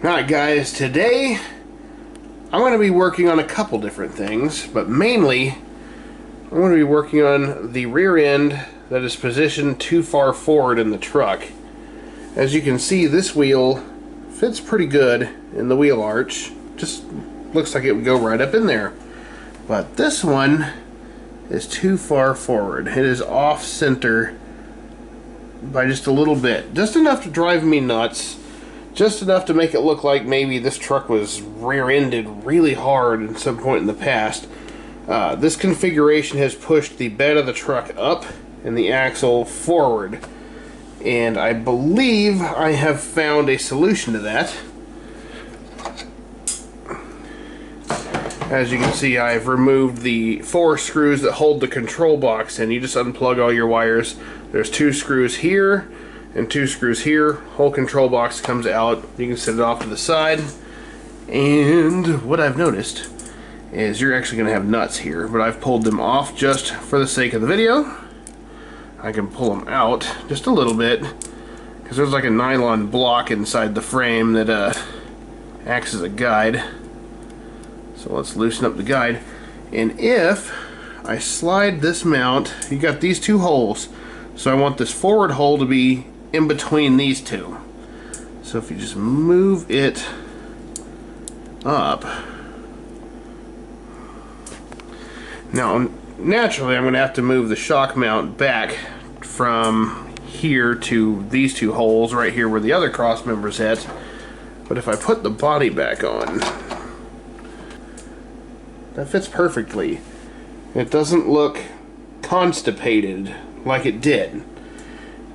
Alright guys, today I'm going to be working on a couple different things, but mainly I'm going to be working on the rear end that is positioned too far forward in the truck. As you can see, this wheel fits pretty good in the wheel arch. Just looks like it would go right up in there. But this one is too far forward. It is off center by just a little bit. Just enough to drive me nuts. Just enough to make it look like maybe this truck was rear-ended really hard at some point in the past. This configuration has pushed the bed of the truck up and the axle forward. And I believe I have found a solution to that. As you can see, I've removed the 4 screws that hold the control box in. You just unplug all your wires. There's 2 screws here and 2 screws here. Whole control box comes out. You can set it off to the side. And what I've noticed is you're actually going to have nuts here, but I've pulled them off just for the sake of the video. I can pull them out just a little bit because there's like a nylon block inside the frame that acts as a guide. So let's loosen up the guide. And if I slide this mount, you got these 2 holes. So I want this forward hole to be in between these 2. So if you just move it up. Now, naturally, I'm going to have to move the shock mount back from here to these 2 holes right here where the other cross member's at. But if I put the body back on, that fits perfectly. It doesn't look constipated like it did.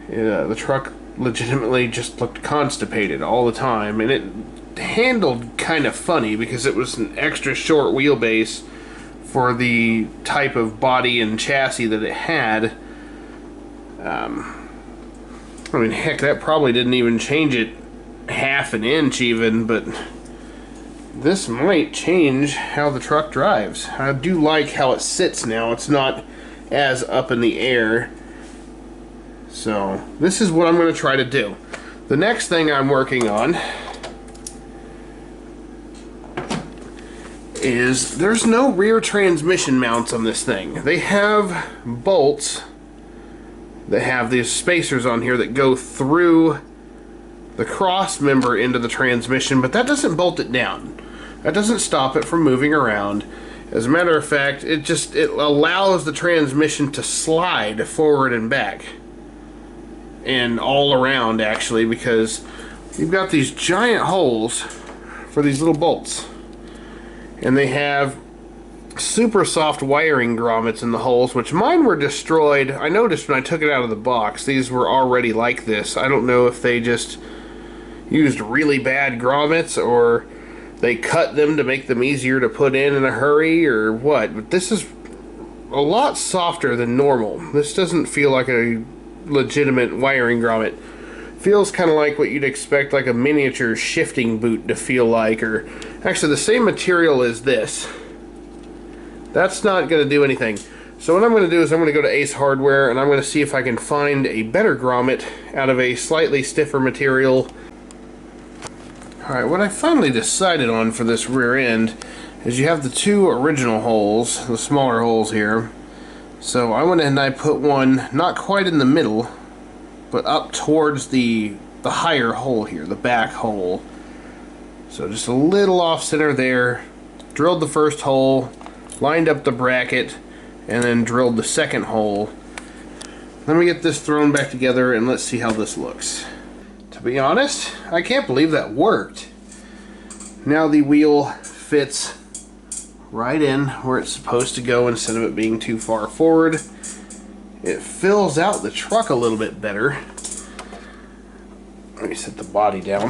The truck legitimately just looked constipated all the time, and it handled kind of funny because it was an extra short wheelbase for the type of body and chassis that it had. I mean, heck, that probably didn't even change it half an inch even, but this might change how the truck drives. I do like how it sits now. It's not as up in the air. So this is what I'm going to try to do. The next thing I'm working on is there's no rear transmission mounts on this thing. They have bolts that have these spacers on here that go through the cross member into the transmission, but that doesn't bolt it down. That doesn't stop it from moving around. As a matter of fact, it allows the transmission to slide forward and back. And all around, actually, because you've got these giant holes for these little bolts. And they have super soft wiring grommets in the holes, which mine were destroyed. I noticed when I took it out of the box, these were already like this. I don't know if they just used really bad grommets or they cut them to make them easier to put in a hurry or what. But this is a lot softer than normal. This doesn't feel like a legitimate wiring grommet. Feels kind of like what you'd expect like a miniature shifting boot to feel like, or actually the same material as this. That's not going to do anything. So what I'm going to do is I'm going to go to Ace Hardware and I'm going to see if I can find a better grommet out of a slightly stiffer material. Alright, what I finally decided on for this rear end is you have the 2 original holes, the smaller holes here. So I went ahead and I put one not quite in the middle, but up towards the higher hole here, the back hole. So just a little off center there. Drilled the first hole, lined up the bracket, and then drilled the second hole. Let me get this thrown back together and let's see how this looks. To be honest, I can't believe that worked. Now the wheel fits right in where it's supposed to go instead of it being too far forward. It fills out the truck a little bit better. Let me set the body down.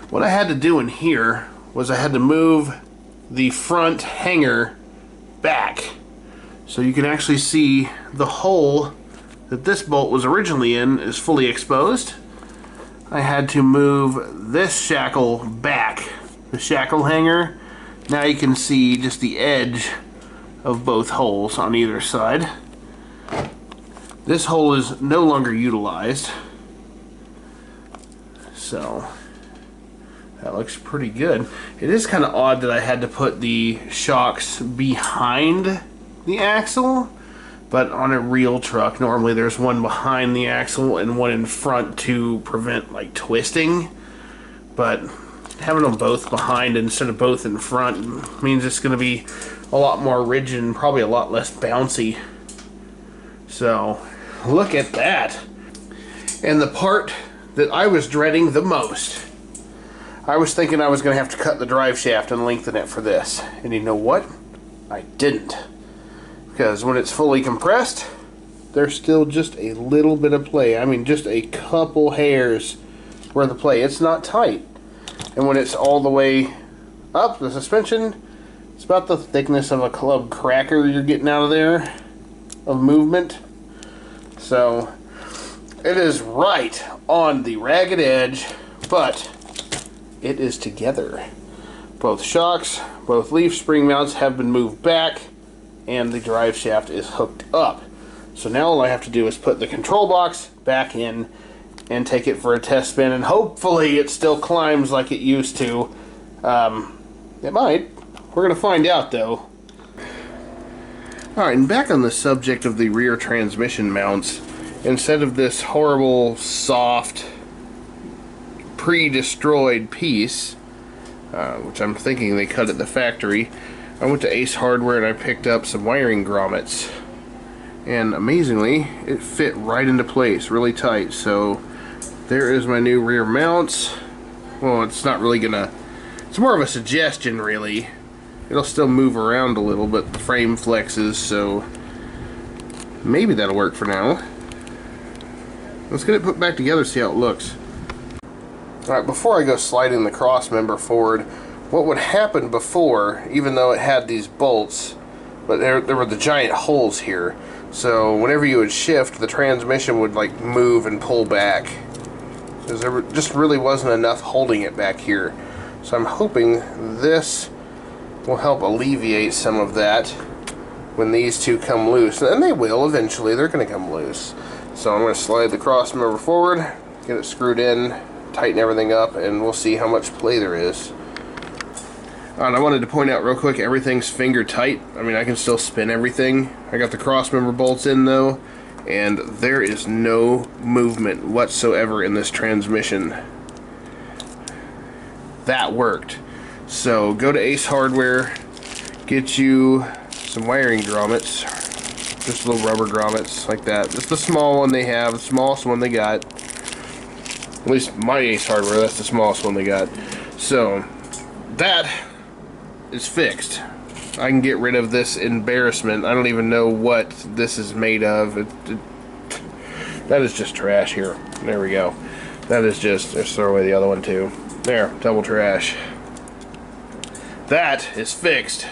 What I had to do in here was I had to move the front hanger back so you can actually see the hole that this bolt was originally in is fully exposed. I had to move this shackle back, the shackle hanger. Now you can see just the edge of both holes on either side. This hole is no longer utilized. So That looks pretty good. It is kind of odd that I had to put the shocks behind the axle, but on a real truck, normally there's one behind the axle and one in front to prevent like twisting. But having them both behind instead of both in front means it's going to be a lot more rigid and probably a lot less bouncy. So, look at that. And the part that I was dreading the most, I was thinking I was going to have to cut the drive shaft and lengthen it for this. And you know what? I didn't. Because when it's fully compressed, there's still just a little bit of play. I mean, just a couple hairs worth of play. It's not tight. And when it's all the way up, the suspension, it's about the thickness of a club cracker you're getting out of there of movement. So it is right on the ragged edge, but it is together. Both shocks, both leaf spring mounts have been moved back, and the drive shaft is hooked up. So now all I have to do is put the control box back in and take it for a test spin, and hopefully it still climbs like it used to. It might. We're going to find out though. Alright, and back on the subject of the rear transmission mounts, instead of this horrible, soft, pre-destroyed piece, which I'm thinking they cut at the factory, I went to Ace Hardware and I picked up some wiring grommets. And amazingly, it fit right into place, really tight. So there is my new rear mounts. Well, it's not really gonna, it's more of a suggestion really. It'll still move around a little, but the frame flexes, so maybe that'll work for now. Let's get it put back together, see how it looks. Alright, before I go sliding the cross member forward, what would happen before, even though it had these bolts, but there were the giant holes here, so whenever you would shift, the transmission would like move and pull back, because there just really wasn't enough holding it back here. So I'm hoping this will help alleviate some of that when these two come loose, and they will eventually. They're going to come loose. So I'm going to slide the cross member forward, get it screwed in, tighten everything up, and we'll see how much play there is. And I wanted to point out real quick, everything's finger tight. I mean, I can still spin everything. I got the cross member bolts in though, and there is no movement whatsoever in this transmission. That worked. So go to Ace Hardware, get you some wiring grommets, just little rubber grommets like that. It's the small one they have, the smallest one they got. At least my Ace Hardware, that's the smallest one they got. So that is fixed. I can get rid of this embarrassment. I don't even know what this is made of. That is just trash here. There we go. That is just, let's throw away the other one too. There, double trash. That is fixed.